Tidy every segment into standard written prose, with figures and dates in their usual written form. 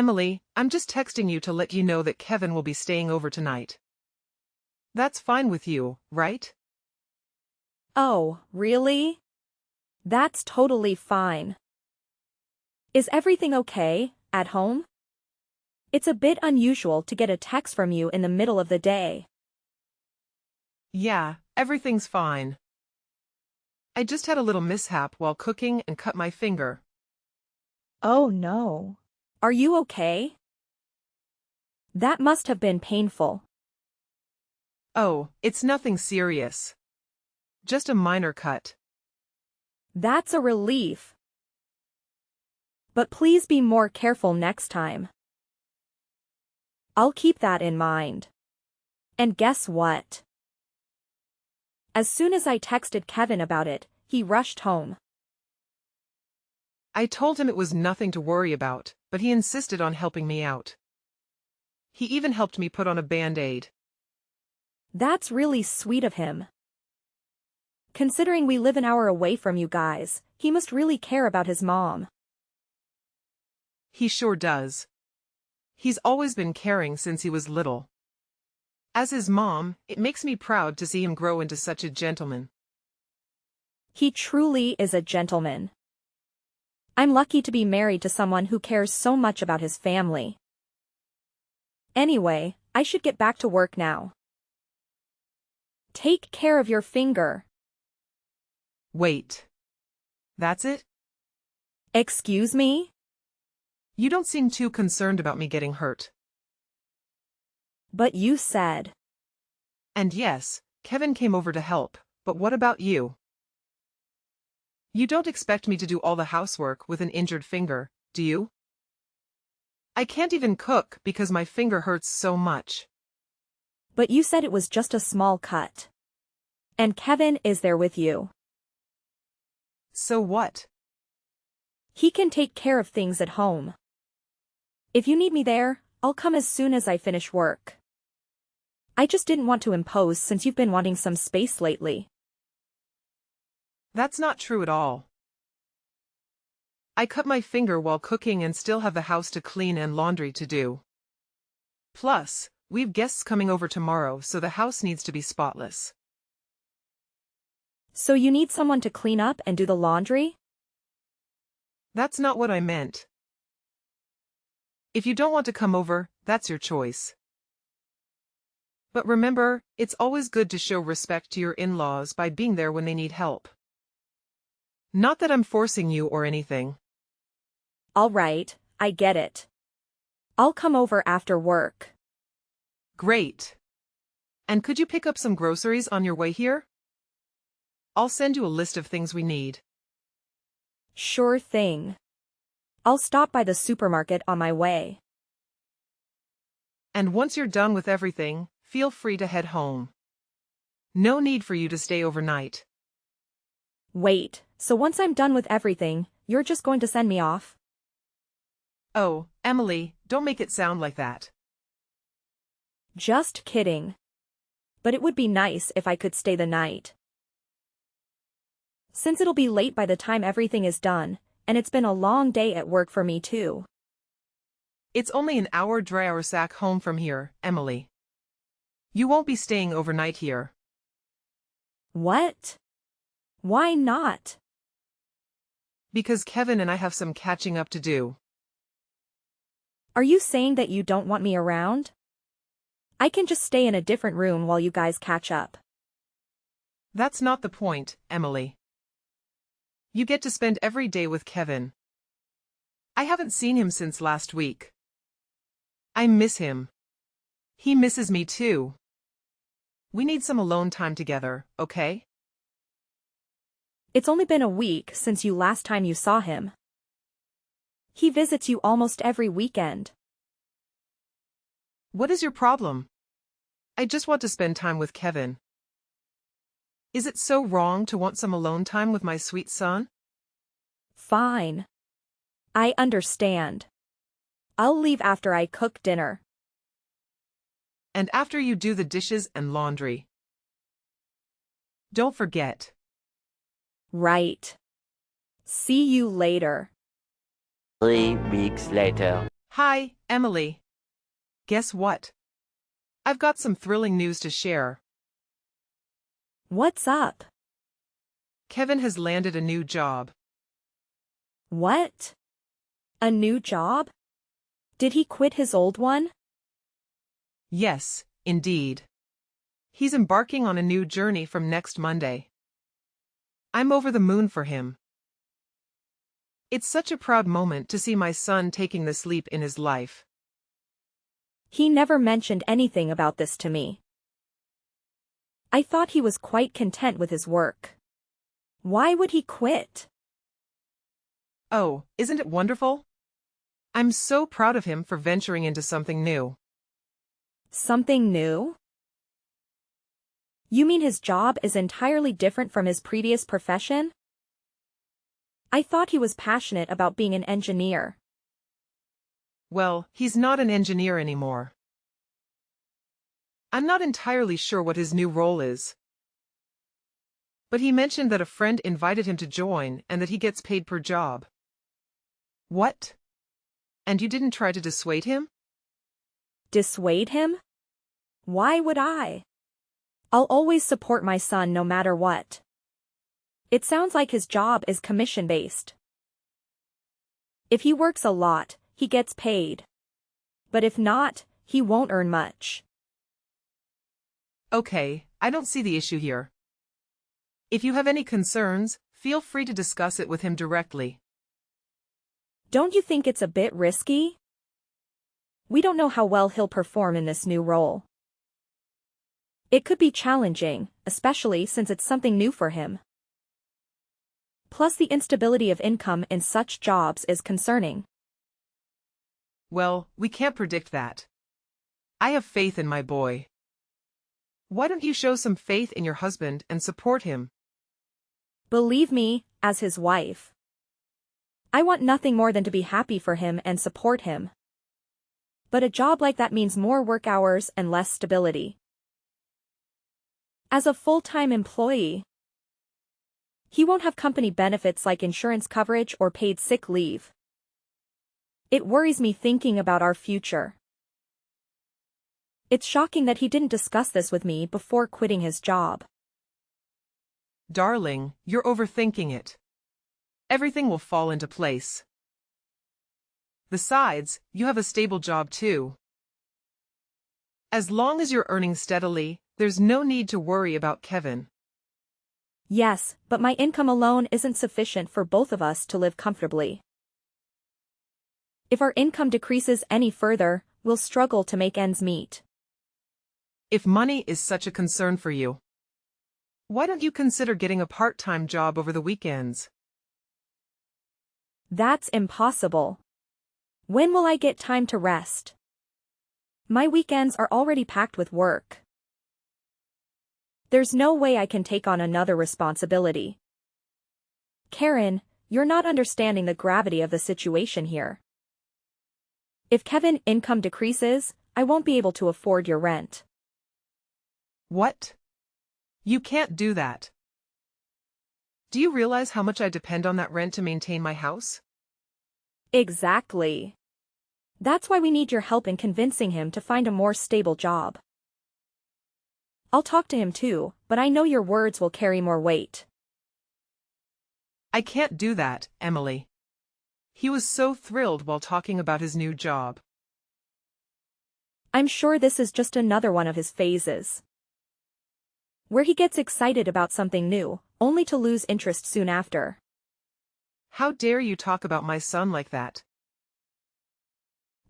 Emily, I'm just texting you to let you know that Kevin will be staying over tonight. That's fine with you, right? Oh, really? That's totally fine. Is everything okay, at home? It's a bit unusual to get a text from you in the middle of the day. Yeah, everything's fine. I just had a little mishap while cooking and cut my finger. Oh no. Are you okay? That must have been painful. Oh, it's nothing serious. Just a minor cut. That's a relief. But please be more careful next time. I'll keep that in mind. And guess what? As soon as I texted Kevin about it, he rushed home. I told him it was nothing to worry about, but he insisted on helping me out. He even helped me put on a Band-Aid. That's really sweet of him. Considering we live an hour away from you guys, he must really care about his mom. He sure does. He's always been caring since he was little. As his mom, it makes me proud to see him grow into such a gentleman. He truly is a gentleman. I'm lucky to be married to someone who cares so much about his family. Anyway, I should get back to work now. Take care of your finger. Wait. That's it? Excuse me? You don't seem too concerned about me getting hurt. But you said. And yes, Kevin came over to help, but what about you? You don't expect me to do all the housework with an injured finger, do you? I can't even cook because my finger hurts so much. But you said it was just a small cut. And Kevin is there with you. So what? He can take care of things at home. If you need me there, I'll come as soon as I finish work. I just didn't want to impose since you've been wanting some space lately. That's not true at all. I cut my finger while cooking and still have the house to clean and laundry to do. Plus, we've guests coming over tomorrow, so the house needs to be spotless. So you need someone to clean up and do the laundry? That's not what I meant. If you don't want to come over, that's your choice. But remember, it's always good to show respect to your in-laws by being there when they need help. Not that I'm forcing you or anything. All right, I get it. I'll come over after work. Great. And could you pick up some groceries on your way here? I'll send you a list of things we need. Sure thing. I'll stop by the supermarket on my way. And once you're done with everything, feel free to head home. No need for you to stay overnight. Wait, so once I'm done with everything, you're just going to send me off? Oh, Emily, don't make it sound like that. Just kidding. But it would be nice if I could stay the night. Since it'll be late by the time everything is done, and it's been a long day at work for me too. It's only an hour drive sack home from here, Emily. You won't be staying overnight here. What? Why not? Because Kevin and I have some catching up to do. Are you saying that you don't want me around? I can just stay in a different room while you guys catch up. That's not the point, Emily. You get to spend every day with Kevin. I haven't seen him since last week. I miss him. He misses me too. We need some alone time together, okay? It's only been a week since you last time you saw him. He visits you almost every weekend. What is your problem? I just want to spend time with Kevin. Is it so wrong to want some alone time with my sweet son? Fine. I understand. I'll leave after I cook dinner. And after you do the dishes and laundry. Don't forget. Right. See you later. 3 weeks later. Hi, Emily. Guess what? I've got some thrilling news to share. What's up? Kevin has landed a new job. What? A new job? Did he quit his old one? Yes, indeed. He's embarking on a new journey from next Monday. I'm over the moon for him. It's such a proud moment to see my son taking this leap in his life. He never mentioned anything about this to me. I thought he was quite content with his work. Why would he quit? Oh, isn't it wonderful? I'm so proud of him for venturing into something new. Something new? You mean his job is entirely different from his previous profession? I thought he was passionate about being an engineer. Well, he's not an engineer anymore. I'm not entirely sure what his new role is. But he mentioned that a friend invited him to join and that he gets paid per job. What? And you didn't try to dissuade him? Dissuade him? Why would I? I'll always support my son no matter what. It sounds like his job is commission-based. If he works a lot, he gets paid. But if not, he won't earn much. Okay, I don't see the issue here. If you have any concerns, feel free to discuss it with him directly. Don't you think it's a bit risky? We don't know how well he'll perform in this new role. It could be challenging, especially since it's something new for him. Plus, the instability of income in such jobs is concerning. Well, we can't predict that. I have faith in my boy. Why don't you show some faith in your husband and support him? Believe me, as his wife, I want nothing more than to be happy for him and support him. But a job like that means more work hours and less stability. As a full-time employee, he won't have company benefits like insurance coverage or paid sick leave. It worries me thinking about our future. It's shocking that he didn't discuss this with me before quitting his job. Darling, you're overthinking it. Everything will fall into place. Besides, you have a stable job too. As long as you're earning steadily, there's no need to worry about Kevin. Yes, but my income alone isn't sufficient for both of us to live comfortably. If our income decreases any further, we'll struggle to make ends meet. If money is such a concern for you, why don't you consider getting a part-time job over the weekends? That's impossible. When will I get time to rest? My weekends are already packed with work. There's no way I can take on another responsibility. Karen, you're not understanding the gravity of the situation here. If Kevin's income decreases, I won't be able to afford your rent. What? You can't do that. Do you realize how much I depend on that rent to maintain my house? Exactly. That's why we need your help in convincing him to find a more stable job. I'll talk to him too, but I know your words will carry more weight. I can't do that, Emily. He was so thrilled while talking about his new job. I'm sure this is just another one of his phases, where he gets excited about something new, only to lose interest soon after. How dare you talk about my son like that?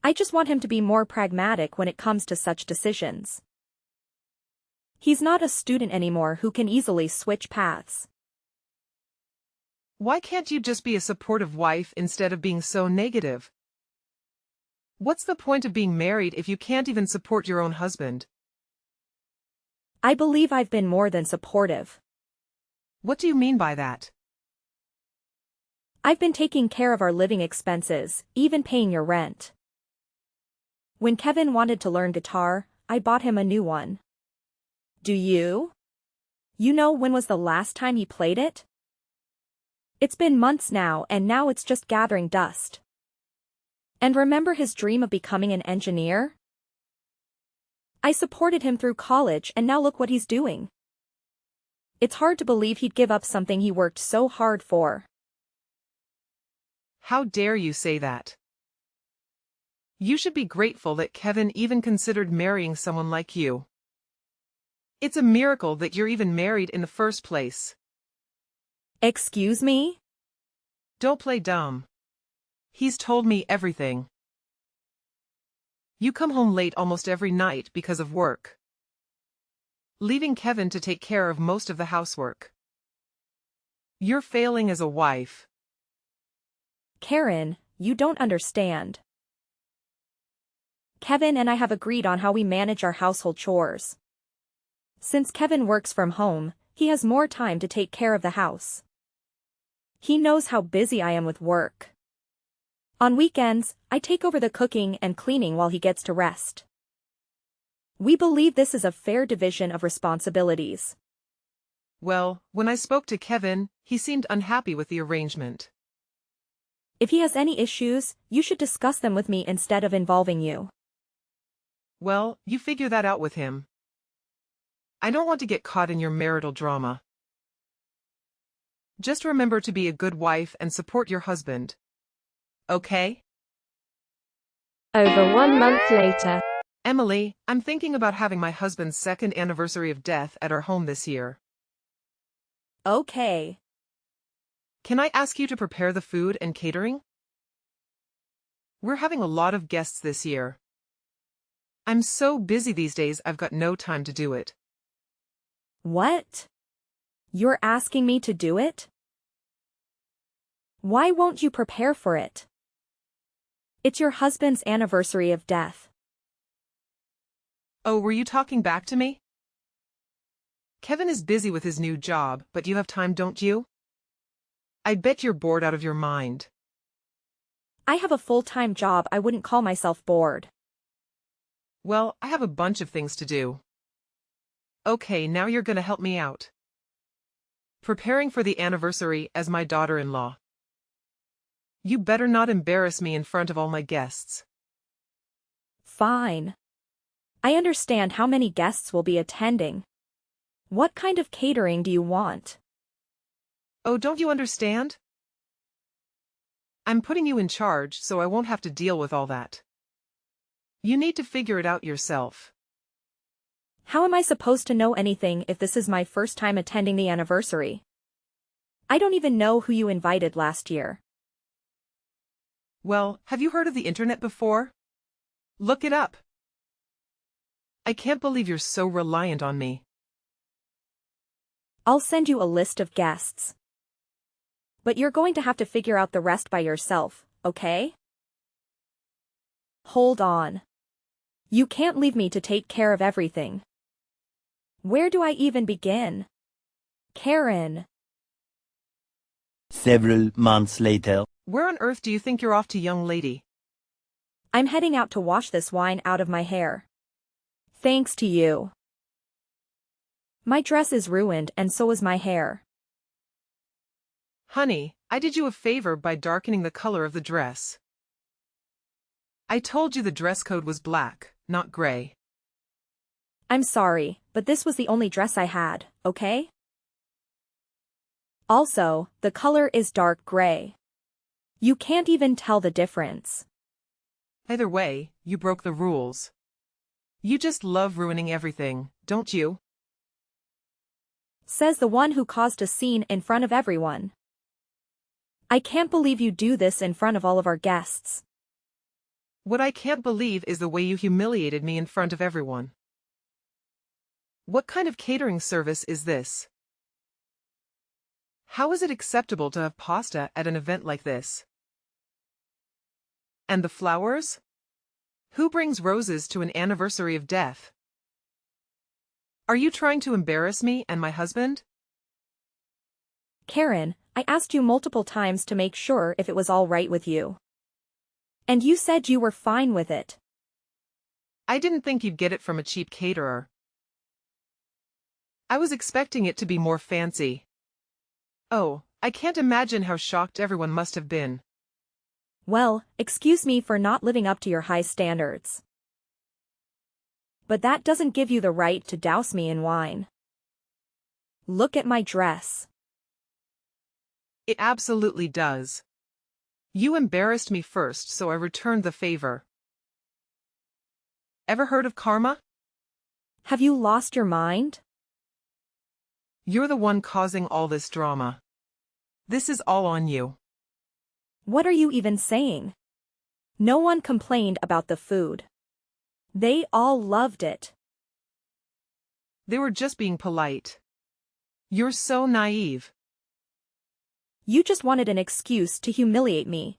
I just want him to be more pragmatic when it comes to such decisions. He's not a student anymore who can easily switch paths. Why can't you just be a supportive wife instead of being so negative? What's the point of being married if you can't even support your own husband? I believe I've been more than supportive. What do you mean by that? I've been taking care of our living expenses, even paying your rent. When Kevin wanted to learn guitar, I bought him a new one. Do you? You know when was the last time he played it? It's been months now and now it's just gathering dust. And remember his dream of becoming an engineer? I supported him through college and now look what he's doing. It's hard to believe he'd give up something he worked so hard for. How dare you say that? You should be grateful that Kevin even considered marrying someone like you. It's a miracle that you're even married in the first place. Excuse me? Don't play dumb. He's told me everything. You come home late almost every night because of work, leaving Kevin to take care of most of the housework. You're failing as a wife. Karen, you don't understand. Kevin and I have agreed on how we manage our household chores. Since Kevin works from home, he has more time to take care of the house. He knows how busy I am with work. On weekends, I take over the cooking and cleaning while he gets to rest. We believe this is a fair division of responsibilities. Well, when I spoke to Kevin, he seemed unhappy with the arrangement. If he has any issues, you should discuss them with me instead of involving you. Well, you figure that out with him. I don't want to get caught in your marital drama. Just remember to be a good wife and support your husband. Okay? Over 1 month later. Emily, I'm thinking about having my husband's second anniversary of death at our home this year. Okay. Can I ask you to prepare the food and catering? We're having a lot of guests this year. I'm so busy these days I've got no time to do it. What? You're asking me to do it? Why won't you prepare for it? It's your husband's anniversary of death. Oh, were you talking back to me? Kevin is busy with his new job, but you have time, don't you? I bet you're bored out of your mind. I have a full-time job. I wouldn't call myself bored. Well, I have a bunch of things to do. Okay, now you're gonna help me out. Preparing for the anniversary as my daughter-in-law. You better not embarrass me in front of all my guests. Fine. I understand how many guests will be attending. What kind of catering do you want? Oh, don't you understand? I'm putting you in charge so I won't have to deal with all that. You need to figure it out yourself. How am I supposed to know anything if this is my first time attending the anniversary? I don't even know who you invited last year. Well, have you heard of the internet before? Look it up. I can't believe you're so reliant on me. I'll send you a list of guests. But you're going to have to figure out the rest by yourself, okay? Hold on. You can't leave me to take care of everything. Where do I even begin? Karen. Several months later. Where on earth do you think you're off to, young lady? I'm heading out to wash this wine out of my hair. Thanks to you. My dress is ruined and so is my hair. Honey, I did you a favor by darkening the color of the dress. I told you the dress code was black, not gray. I'm sorry, but this was the only dress I had, okay? Also, the color is dark gray. You can't even tell the difference. Either way, you broke the rules. You just love ruining everything, don't you? Says the one who caused a scene in front of everyone. I can't believe you do this in front of all of our guests. What I can't believe is the way you humiliated me in front of everyone. What kind of catering service is this? How is it acceptable to have pasta at an event like this? And the flowers? Who brings roses to an anniversary of death? Are you trying to embarrass me and my husband? Karen, I asked you multiple times to make sure if it was all right with you. And you said you were fine with it. I didn't think you'd get it from a cheap caterer. I was expecting it to be more fancy. Oh, I can't imagine how shocked everyone must have been. Well, excuse me for not living up to your high standards. But that doesn't give you the right to douse me in wine. Look at my dress. It absolutely does. You embarrassed me first, so I returned the favor. Ever heard of karma? Have you lost your mind? You're the one causing all this drama. This is all on you. What are you even saying? No one complained about the food. They all loved it. They were just being polite. You're so naive. You just wanted an excuse to humiliate me.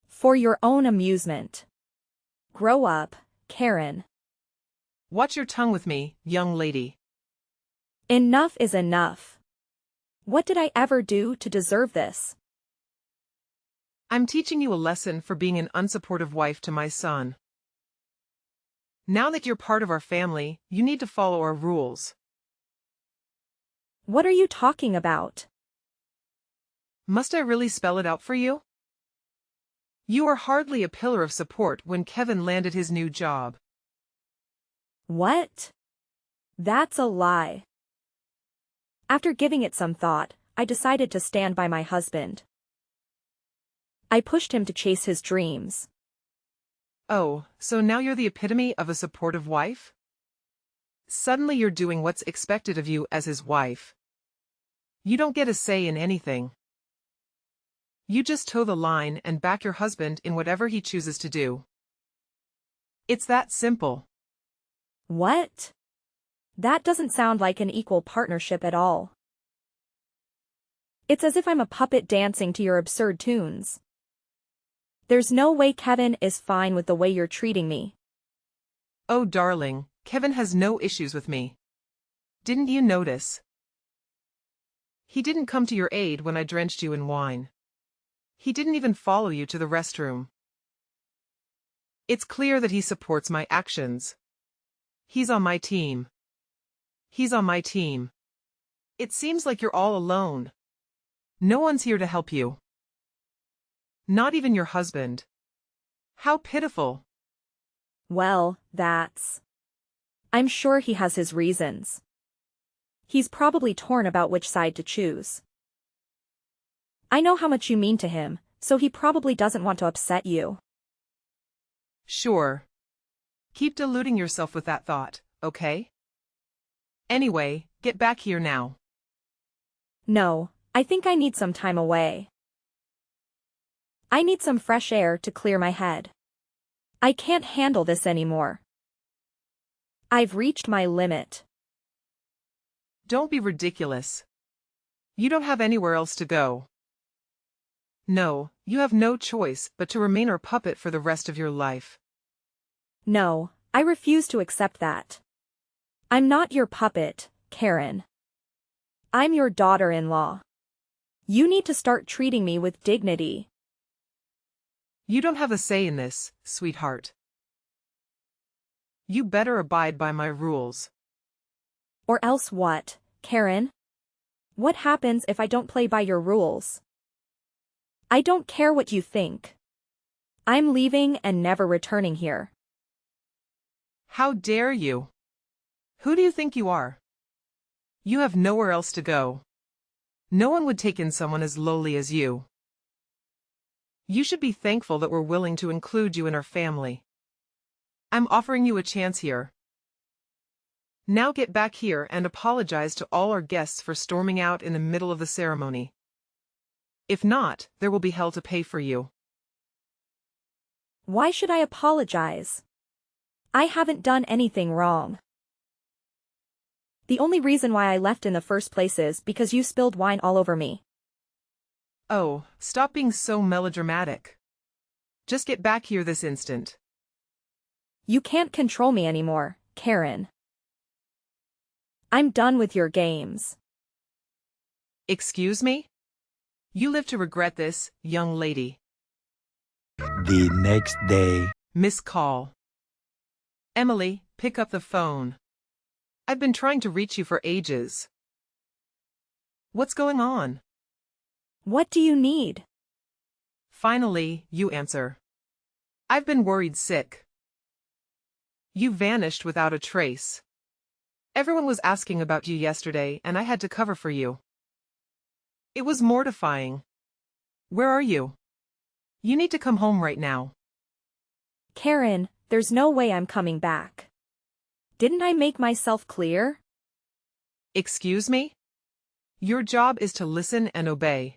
For your own amusement. Grow up, Karen. Watch your tongue with me, young lady. Enough is enough. What did I ever do to deserve this? I'm teaching you a lesson for being an unsupportive wife to my son. Now that you're part of our family, you need to follow our rules. What are you talking about? Must I really spell it out for you? You are hardly a pillar of support when Kevin landed his new job. What? That's a lie. After giving it some thought, I decided to stand by my husband. I pushed him to chase his dreams. Oh, so now you're the epitome of a supportive wife? Suddenly you're doing what's expected of you as his wife. You don't get a say in anything. You just toe the line and back your husband in whatever he chooses to do. It's that simple. What? That doesn't sound like an equal partnership at all. It's as if I'm a puppet dancing to your absurd tunes. There's no way Kevin is fine with the way you're treating me. Oh, darling, Kevin has no issues with me. Didn't you notice? He didn't come to your aid when I drenched you in wine. He didn't even follow you to the restroom. It's clear that he supports my actions. He's on my team. He's on my team. It seems like you're all alone. No one's here to help you. Not even your husband. How pitiful. Well, I'm sure he has his reasons. He's probably torn about which side to choose. I know how much you mean to him, so he probably doesn't want to upset you. Sure. Keep deluding yourself with that thought, okay? Anyway, get back here now. No, I think I need some time away. I need some fresh air to clear my head. I can't handle this anymore. I've reached my limit. Don't be ridiculous. You don't have anywhere else to go. No, you have no choice but to remain our puppet for the rest of your life. No, I refuse to accept that. I'm not your puppet, Karen. I'm your daughter-in-law. You need to start treating me with dignity. You don't have a say in this, sweetheart. You better abide by my rules. Or else what, Karen? What happens if I don't play by your rules? I don't care what you think. I'm leaving and never returning here. How dare you? Who do you think you are? You have nowhere else to go. No one would take in someone as lowly as you. You should be thankful that we're willing to include you in our family. I'm offering you a chance here. Now get back here and apologize to all our guests for storming out in the middle of the ceremony. If not, there will be hell to pay for you. Why should I apologize? I haven't done anything wrong. The only reason why I left in the first place is because you spilled wine all over me. Oh, stop being so melodramatic. Just get back here this instant. You can't control me anymore, Karen. I'm done with your games. Excuse me? You live to regret this, young lady. The next day. Miss call. Emily, pick up the phone. I've been trying to reach you for ages. What's going on? What do you need? Finally, you answer. I've been worried sick. You vanished without a trace. Everyone was asking about you yesterday and I had to cover for you. It was mortifying. Where are you? You need to come home right now. Karen, there's no way I'm coming back. Didn't I make myself clear? Excuse me? Your job is to listen and obey.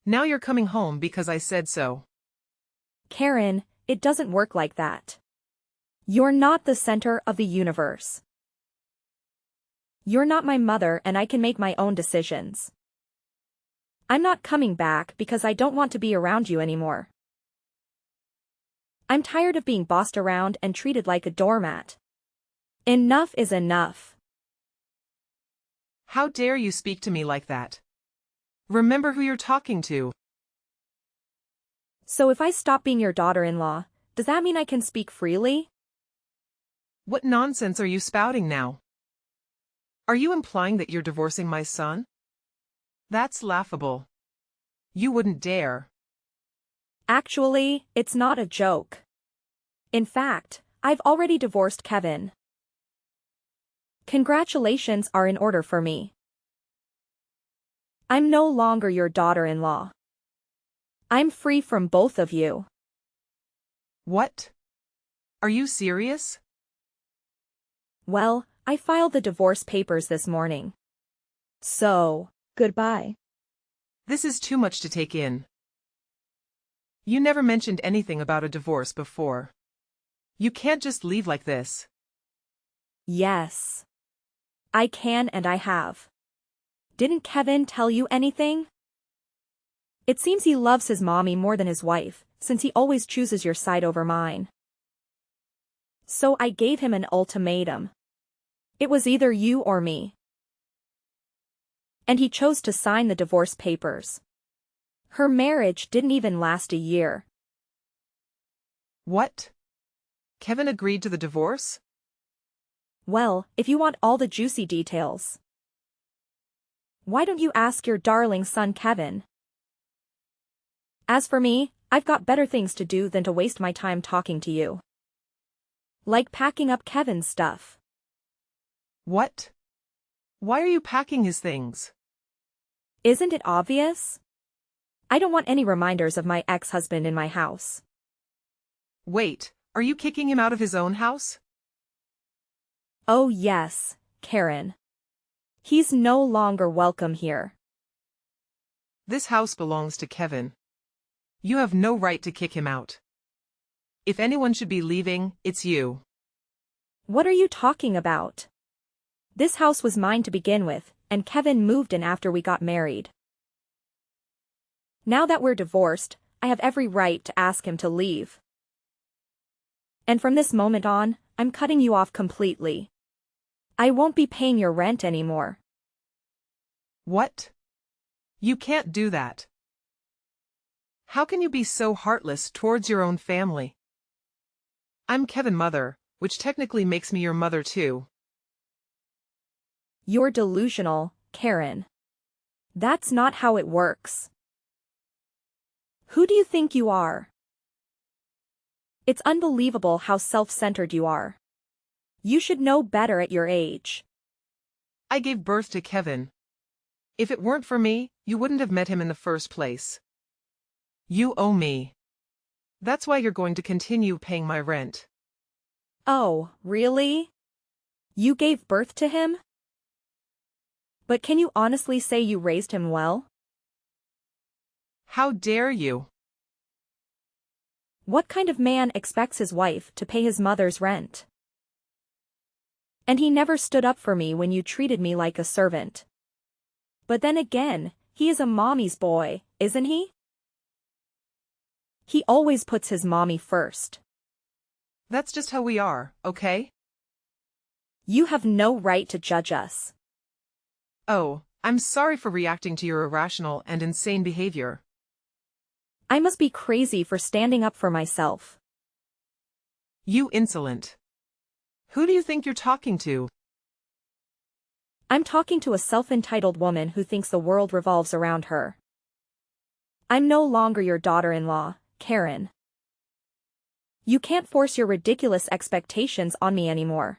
Now you're coming home because I said so. Karen, it doesn't work like that. You're not the center of the universe. You're not my mother and I can make my own decisions. I'm not coming back because I don't want to be around you anymore. I'm tired of being bossed around and treated like a doormat. Enough is enough. How dare you speak to me like that? Remember who you're talking to. So if I stop being your daughter-in-law, does that mean I can speak freely? What nonsense are you spouting now? Are you implying that you're divorcing my son? That's laughable. You wouldn't dare. Actually, it's not a joke. In fact, I've already divorced Kevin. Congratulations are in order for me. I'm no longer your daughter-in-law. I'm free from both of you. What? Are you serious? Well, I filed the divorce papers this morning. So, Goodbye. This is too much to take in. You never mentioned anything about a divorce before. You can't just leave like this. yes. I can and I have. Didn't Kevin tell you anything? It seems he loves his mommy more than his wife, since he always chooses your side over mine. So I gave him an ultimatum. It was either you or me. And he chose to sign the divorce papers. Her marriage didn't even last a year. What? Kevin agreed to the divorce? Well, if you want all the juicy details. Why don't you ask your darling son Kevin? As for me, I've got better things to do than to waste my time talking to you. Like packing up Kevin's stuff. What? Why are you packing his things? Isn't it obvious? I don't want any reminders of my ex-husband in my house. Wait, are you kicking him out of his own house? Oh yes, Karen. He's no longer welcome here. This house belongs to Kevin. You have no right to kick him out. If anyone should be leaving, it's you. What are you talking about? This house was mine to begin with, and Kevin moved in after we got married. Now that we're divorced, I have every right to ask him to leave. And from this moment on, I'm cutting you off completely. I won't be paying your rent anymore. What? You can't do that. How can you be so heartless towards your own family? I'm Kevin's mother, which technically makes me your mother too. You're delusional, Karen. That's not how it works. Who do you think you are? It's unbelievable how self-centered you are. You should know better at your age. I gave birth to Kevin. If it weren't for me, you wouldn't have met him in the first place. You owe me. That's why you're going to continue paying my rent. Oh, really? You gave birth to him? But can you honestly say you raised him well? How dare you? What kind of man expects his wife to pay his mother's rent? And he never stood up for me when you treated me like a servant. But then again, he is a mommy's boy, isn't he? He always puts his mommy first. That's just how we are, okay? You have no right to judge us. Oh, I'm sorry for reacting to your irrational and insane behavior. I must be crazy for standing up for myself. You insolent. Who do you think you're talking to? I'm talking to a self-entitled woman who thinks the world revolves around her. I'm no longer your daughter-in-law, Karen. You can't force your ridiculous expectations on me anymore.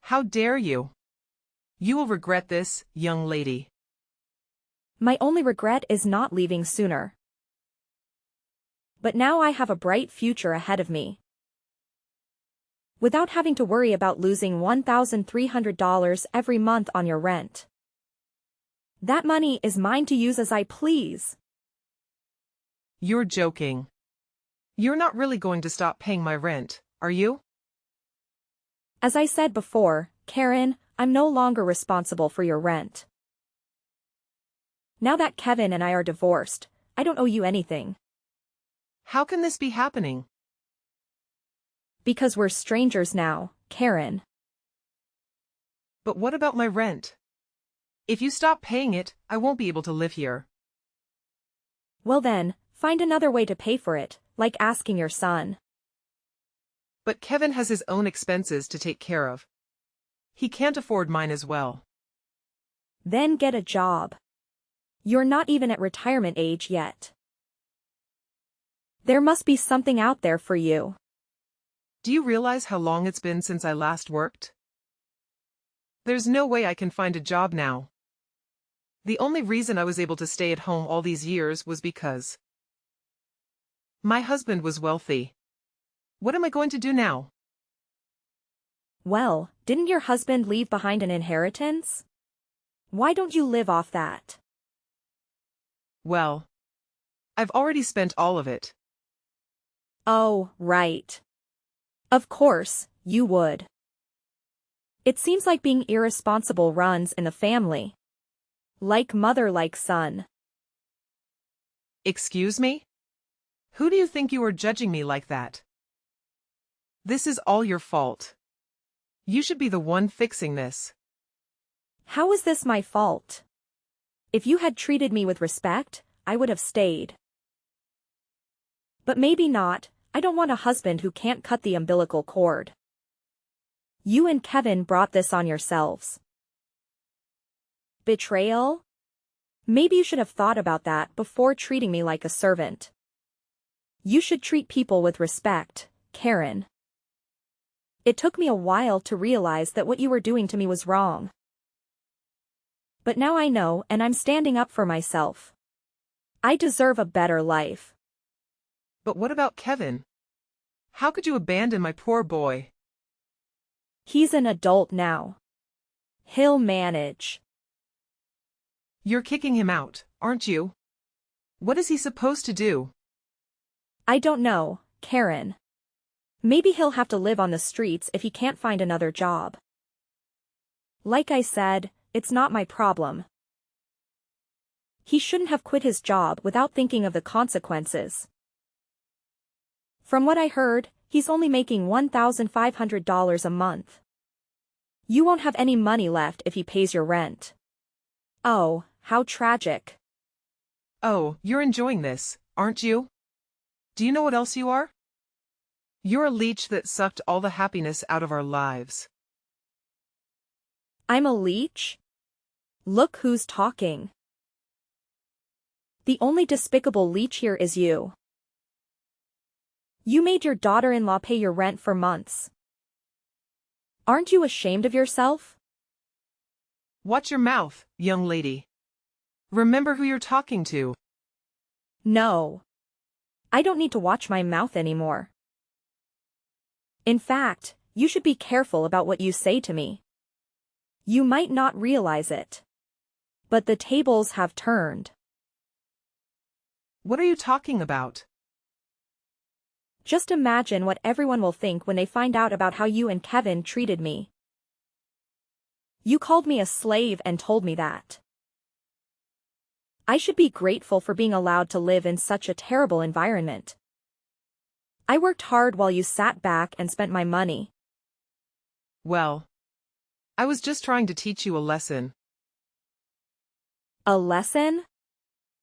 How dare you? You will regret this, young lady. My only regret is not leaving sooner. But now I have a bright future ahead of me. Without having to worry about losing $1,300 every month on your rent. That money is mine to use as I please. You're joking. You're not really going to stop paying my rent, are you? As I said before, Karen, I'm no longer responsible for your rent. Now that Kevin and I are divorced, I don't owe you anything. How can this be happening? Because we're strangers now, Karen. But what about my rent? If you stop paying it, I won't be able to live here. Well then, find another way to pay for it, like asking your son. But Kevin has his own expenses to take care of. He can't afford mine as well. Then get a job. You're not even at retirement age yet. There must be something out there for you. Do you realize how long it's been since I last worked? There's no way I can find a job now. The only reason I was able to stay at home all these years was because my husband was wealthy. What am I going to do now? Well, didn't your husband leave behind an inheritance? Why don't you live off that? Well, I've already spent all of it. Oh, right. Of course, you would. It seems like being irresponsible runs in the family. Like mother, like son. Excuse me? Who do you think you are judging me like that? This is all your fault. You should be the one fixing this. How is this my fault? If you had treated me with respect, I would have stayed. But maybe not. I don't want a husband who can't cut the umbilical cord. You and Kevin brought this on yourselves. Betrayal? Maybe you should have thought about that before treating me like a servant. You should treat people with respect, Karen. It took me a while to realize that what you were doing to me was wrong. But now I know, and I'm standing up for myself. I deserve a better life. But what about Kevin? How could you abandon my poor boy? He's an adult now. He'll manage. You're kicking him out, aren't you? What is he supposed to do? I don't know, Karen. Maybe he'll have to live on the streets if he can't find another job. Like I said, it's not my problem. He shouldn't have quit his job without thinking of the consequences. From what I heard, he's only making $1,500 a month. You won't have any money left if he pays your rent. Oh, how tragic. Oh, you're enjoying this, aren't you? Do you know what else you are? You're a leech that sucked all the happiness out of our lives. I'm a leech? Look who's talking. The only despicable leech here is you. You made your daughter-in-law pay your rent for months. Aren't you ashamed of yourself? Watch your mouth, young lady. Remember who you're talking to. No. I don't need to watch my mouth anymore. In fact, you should be careful about what you say to me. You might not realize it. But the tables have turned. What are you talking about? Just imagine what everyone will think when they find out about how you and Kevin treated me. You called me a slave and told me that. I should be grateful for being allowed to live in such a terrible environment. I worked hard while you sat back and spent my money. Well, I was just trying to teach you a lesson. A lesson?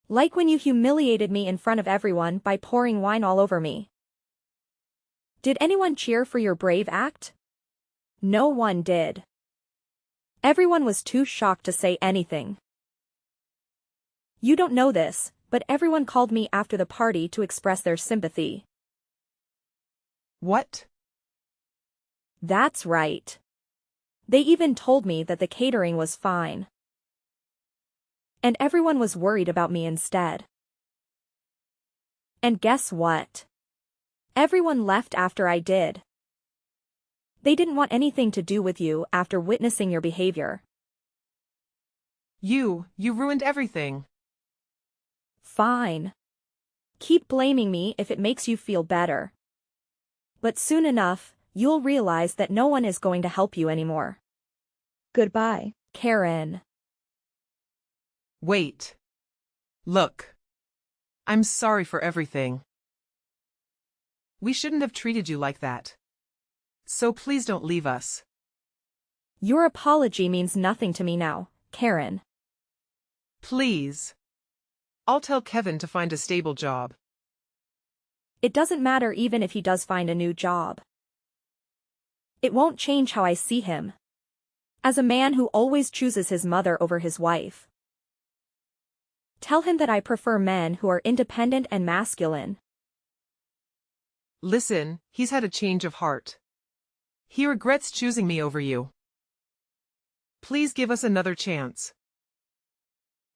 Like when you humiliated me in front of everyone by pouring wine all over me. Did anyone cheer for your brave act? No one did. Everyone was too shocked to say anything. You don't know this, but everyone called me after the party to express their sympathy. What? That's right. They even told me that the catering was fine. And everyone was worried about me instead. And guess what? Everyone left after I did. They didn't want anything to do with you after witnessing your behavior. You ruined everything. Fine. Keep blaming me if it makes you feel better. But soon enough, you'll realize that no one is going to help you anymore. Goodbye. Karen. Wait. Look. I'm sorry for everything. We shouldn't have treated you like that. So please don't leave us. Your apology means nothing to me now, Karen. Please. I'll tell Kevin to find a stable job. It doesn't matter even if he does find a new job. It won't change how I see him. As a man who always chooses his mother over his wife. Tell him that I prefer men who are independent and masculine. Listen, he's had a change of heart. He regrets choosing me over you. Please give us another chance.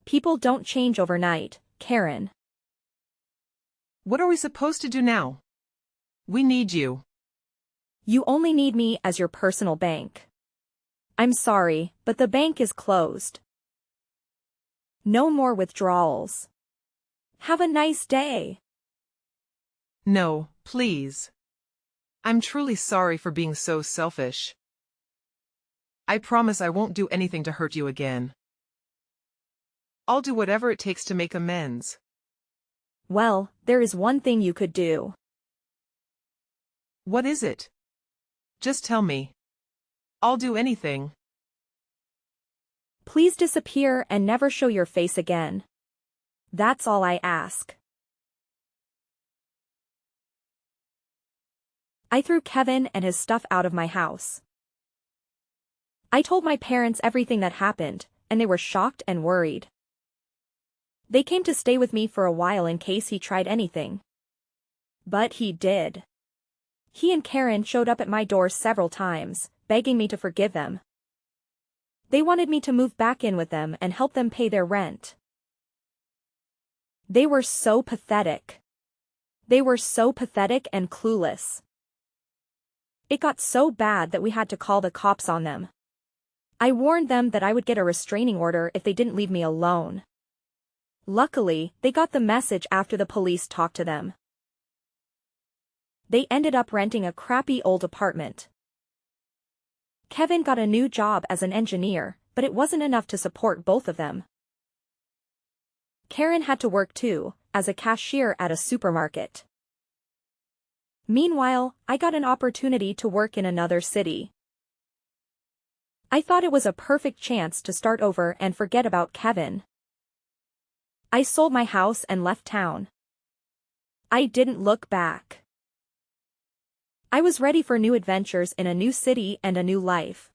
People don't change overnight, Karen. What are we supposed to do now? We need you. You only need me as your personal bank. I'm sorry, but the bank is closed. No more withdrawals. Have a nice day. No, please. I'm truly sorry for being so selfish. I promise I won't do anything to hurt you again. I'll do whatever it takes to make amends. Well, there is one thing you could do. What is it? Just tell me. I'll do anything. Please disappear and never show your face again. That's all I ask. I threw Kevin and his stuff out of my house. I told my parents everything that happened, and they were shocked and worried. They came to stay with me for a while in case he tried anything. But he did. He and Karen showed up at my door several times, begging me to forgive them. They wanted me to move back in with them and help them pay their rent. They were so pathetic. They were so pathetic and clueless. It got so bad that we had to call the cops on them. I warned them that I would get a restraining order if they didn't leave me alone. Luckily, they got the message after the police talked to them. They ended up renting a crappy old apartment. Kevin got a new job as an engineer, but it wasn't enough to support both of them. Karen had to work too, as a cashier at a supermarket. Meanwhile, I got an opportunity to work in another city. I thought it was a perfect chance to start over and forget about Kevin. I sold my house and left town. I didn't look back. I was ready for new adventures in a new city and a new life.